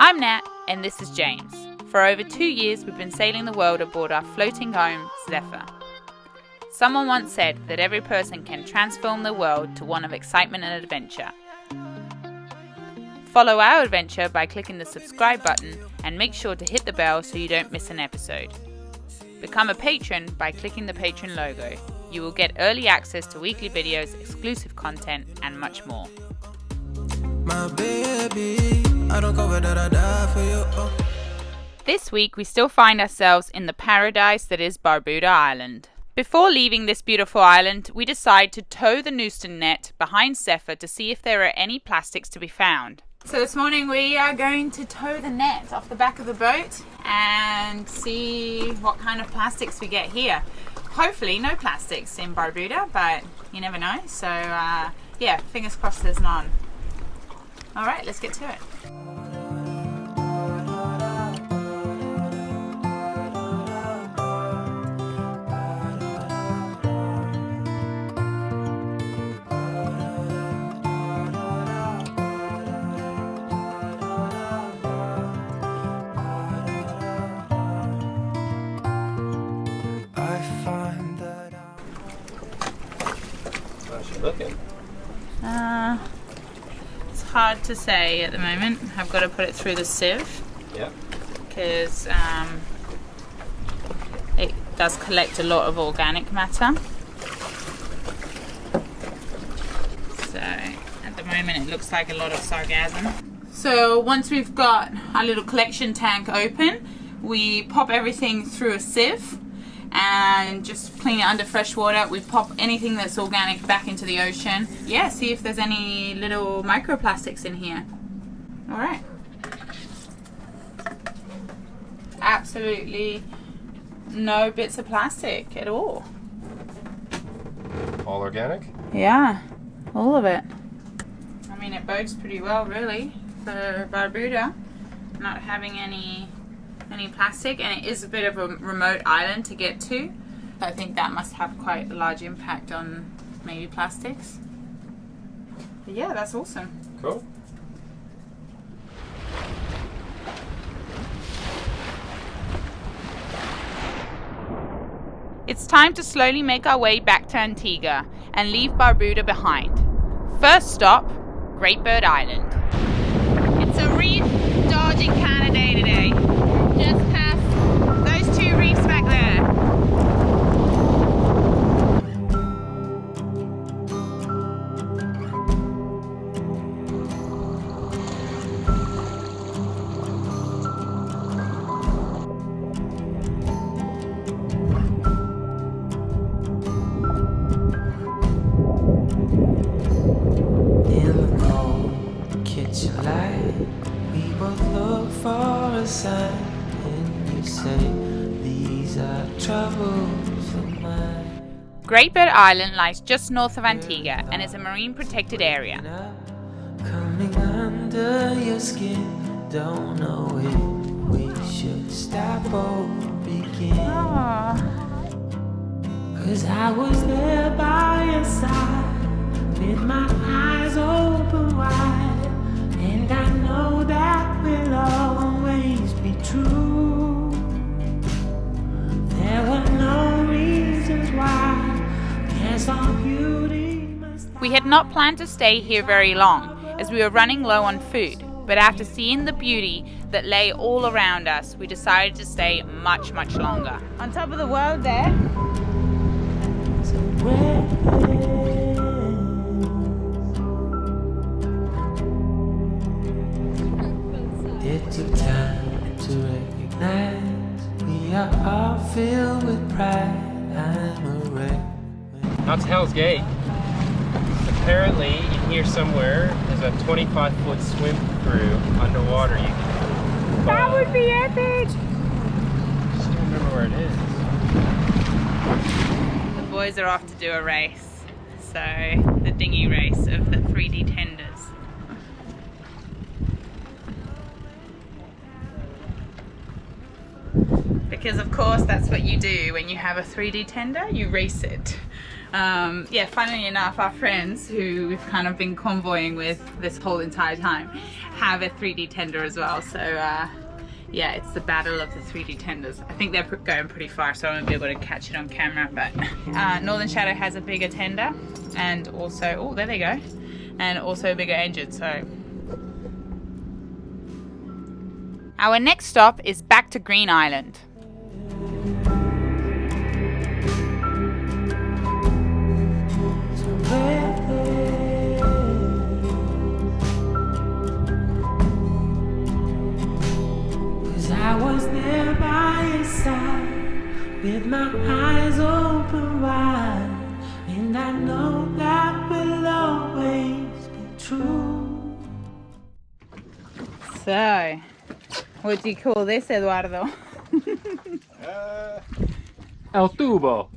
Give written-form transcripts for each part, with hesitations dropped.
I'm Nat, and this is James. For over 2 years, we've been sailing the world aboard our floating home, Zephyr. Someone once said that every person can transform the world to one of excitement and adventure. Follow our adventure by clicking the subscribe button and make sure to hit the bell so you don't miss an episode. Become a patron by clicking the patron logo. You will get early access to weekly videos, exclusive content, and much more. My baby, I don't cover that I die for you. This week we still find ourselves in the paradise that is Barbuda Island. Before leaving this beautiful island, we decide to tow the Newston net behind Zephyr to see if there are any plastics to be found. So this morning we are going to tow the net off the back of the boat and see what kind of plastics we get here. Hopefully no plastics in Barbuda, but you never know. So yeah, fingers crossed there's none. Alright, let's get to it. How's she looking? It's hard to say at the moment. I've got to put it through the sieve. Yep. Because it does collect a lot of organic matter. So at the moment it looks like a lot of sargassum. So once we've got our little collection tank open, we pop everything through a sieve and just clean it under fresh water. We pop anything that's organic back into the ocean. Yeah, see if there's any little microplastics in here. Alright. Absolutely no bits of plastic at all. All organic? Yeah, all of it. I mean, it bodes pretty well, really, for Barbuda not having any plastic, and it is a bit of a remote island to get to. I think that must have quite a large impact on maybe plastics. But yeah, that's awesome. Cool. It's time to slowly make our way back to Antigua and leave Barbuda behind. First stop, Great Bird Island. It's a reef dodging kind of day today. Just past those two reefs back there. In the cold kitchen light, we both look for a sign. These are troubles of mine. Great Bird Island lies just north of Antigua and is a marine protected area. Coming under your skin, don't know if we should stop or begin. Cause I was there by your side, with my eyes open wide, and I know that will always be true. There were no reasons why. Guess all beauty must. We had not planned to stay here very long as we were running low on food, but after seeing the beauty that lay all around us, we decided to stay much longer. On top of the world there. It took time to recognize we are all filled with pride. I'm a wreck. Out to Hell's Gate. Apparently, in here somewhere, there's a 25-foot swim through underwater. You can. That would be epic! Just don't remember where it is. The boys are off to do a race. So, the dinghy race of the 3D tenders. Because of course that's what you do when you have a 3D tender, you race it. Yeah, funnily enough, our friends who we've kind of been convoying with this whole entire time have a 3D tender as well. So yeah, it's the battle of the 3D tenders. I think they're going pretty far, so I won't be able to catch it on camera. But Northern Shadow has a bigger tender, and also, oh, there they go, and also a bigger engine. So our next stop is back to Green Island. I was there by your side with my eyes open wide, and I know that will always be true. So, what do you call this, Eduardo? El tubo.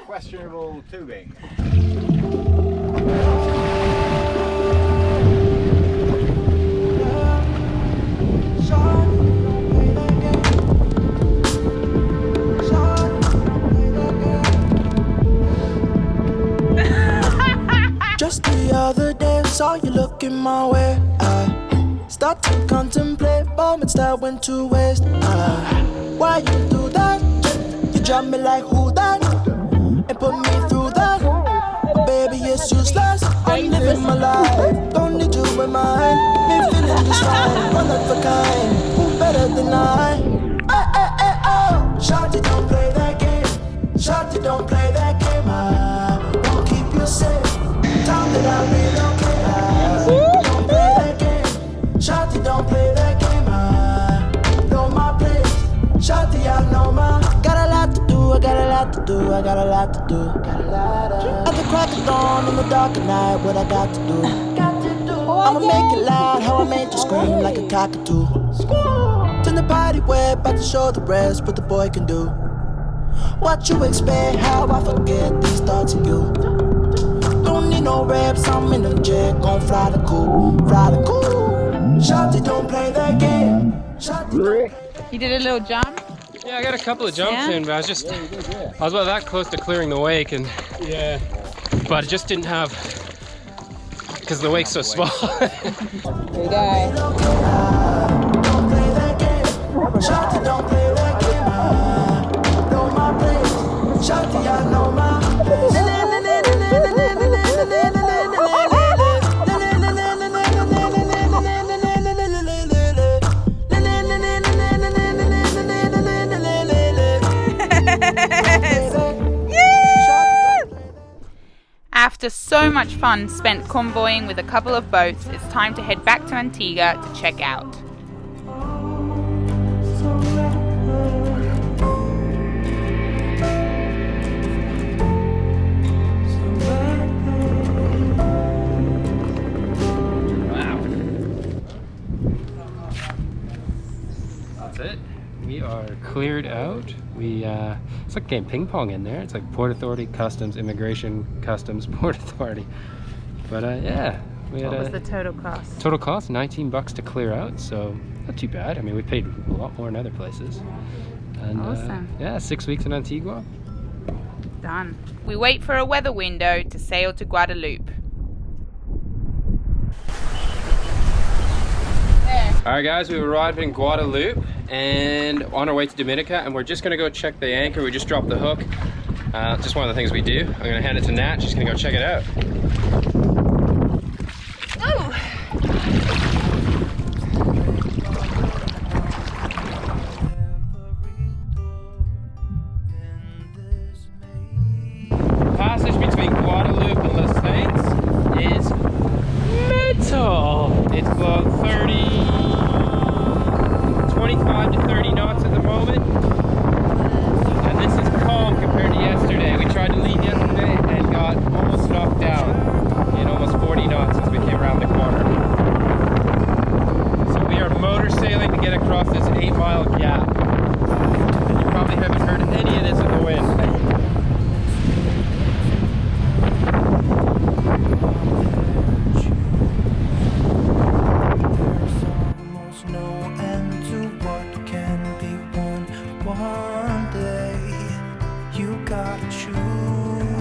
Questionable tubing. Just the other day, saw you looking my way. I start to contemplate moments that went to waste. Why you do that? You drop me like who that? And put me through that. Baby, it's useless. I'm living my life. Don't need you in mind. Me feeling just fine. One of a kind. Who better than I? Oh. Shawty, don't play that game. Shawty, don't play that game. I won't keep you safe. Time that I relocate. Don't play that game. Shawty, don't play that game. I know my place. Shawty, I know my. Got a lot to do. I got a lot to do. I got a lot to do. At the crack of dawn in the dark of night, what I got to do? I'ma make it loud. How I made you scream like a cockatoo. Turn the party way, about to show the rest what the boy can do. What you expect? How I forget these thoughts of you. Don't need no reps, I'm in the jet, gon' fly the cool, fly the cool. Shawty, don't play that game. Shawty, You did a little jump. Yeah, I got a couple of jumps Yeah? in, but I was about that close to clearing the wake, and but I just didn't have, because the wake's so small. There you go. don't play that game. Shawty, don't play that game. I know my place. Shawty, I know my place. After so much fun spent convoying with a couple of boats, it's time to head back to Antigua to check out. That's it. We are cleared out. It's like game ping pong in there. It's like Port Authority, Customs, Immigration, Customs, Port Authority. But yeah, we had What was the total cost? total cost $19 to clear out, so not too bad. I mean, we paid a lot more in other places. And Awesome. yeah, 6 weeks in Antigua. Done. We wait for a weather window to sail to Guadeloupe. All right, guys, we've arrived in Guadeloupe and on our way to Dominica, and we're just gonna go check the anchor. We just dropped the hook. Just one of the things we do. I'm gonna hand it to Nat. She's gonna go check it out. The passage between Guadeloupe and Les Saints is mental. It's about 25 to 30 knots at the moment. And this is calm compared to yesterday. We tried to leave yesterday and got almost knocked down in almost 40 knots as we came around the corner. So we are motor sailing to get across this 8-mile gap. And you probably haven't heard any of this in the wind. almost no end to what can be won one day. You gotta choose.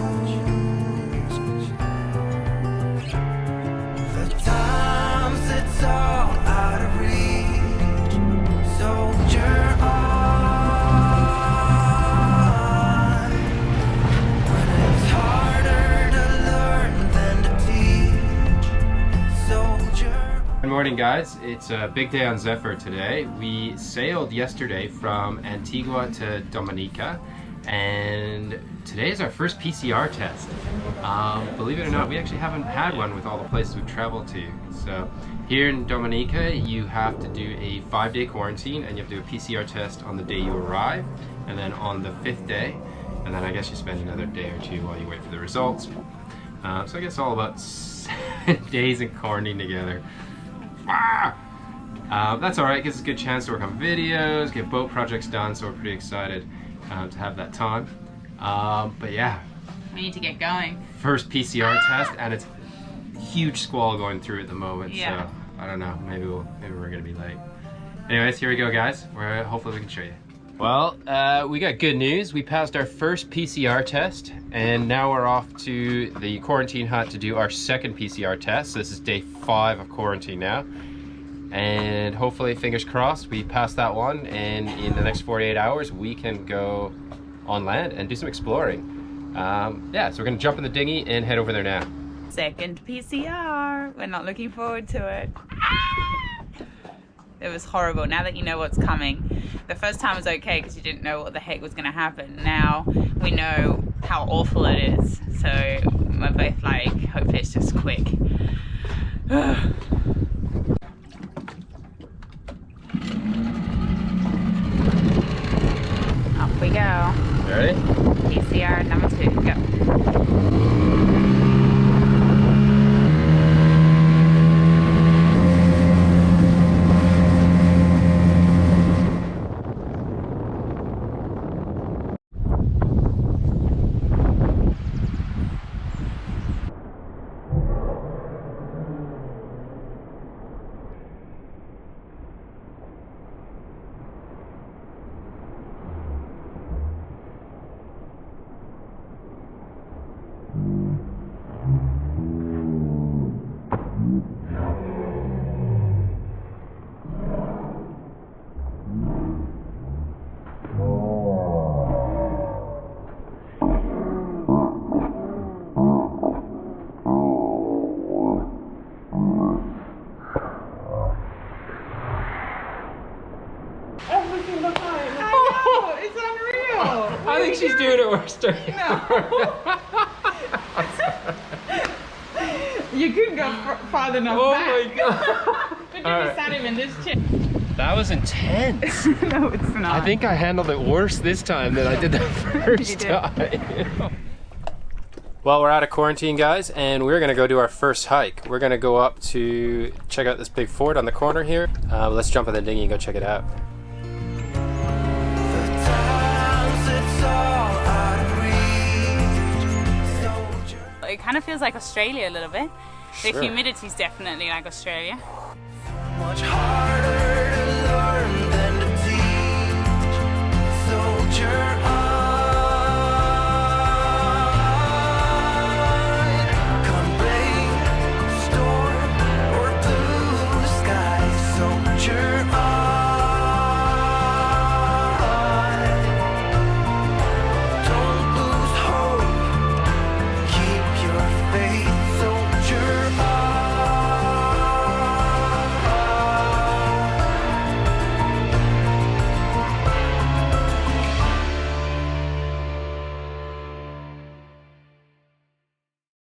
morning, guys. It's a big day on Zephyr today. We sailed yesterday from Antigua to Dominica, and today is our first PCR test. Believe it or not, we actually haven't had one with all the places we've traveled to. So here in Dominica, you have to do a 5-day quarantine, and you have to do a PCR test on the day you arrive, and then on the 5th day, and then I guess you spend another day or two while you wait for the results. So I guess all about 7 days in quarantine together. That's alright, gives us a good chance to work on videos, get boat projects done, so we're pretty excited to have that time. But yeah. We need to get going. First PCR test, and it's huge squall going through at the moment, yeah. So I don't know, maybe we're gonna be late. Anyways, here we go, guys. Hopefully we can show you. Well, we got good news. We passed our first PCR test, and now we're off to the quarantine hut to do our second PCR test. So this is day 5 of quarantine now. And hopefully, fingers crossed, we pass that one, and in the next 48 hours, we can go on land and do some exploring. Yeah, so we're gonna jump in the dinghy and head over there now. Second PCR. We're not looking forward to it. It was horrible. Now that you know what's coming. The first time was okay because you didn't know what the heck was going to happen. Now we know how awful it is. So we're both like, hopefully it's just quick. Up we go. Ready? PCR number 2. Go. I think she's doing it worse. You couldn't go far enough back. My god. But you sat him in this chair. That was intense. No, it's not. I think I handled it worse this time than I did the first time. Well, we're out of quarantine, guys, and we're gonna go do our first hike. We're gonna go up to check out this big fort on the corner here. Let's jump in the dinghy and go check it out. It kind of feels like Australia a little bit. The Sure. humidity's definitely like Australia. Much harder to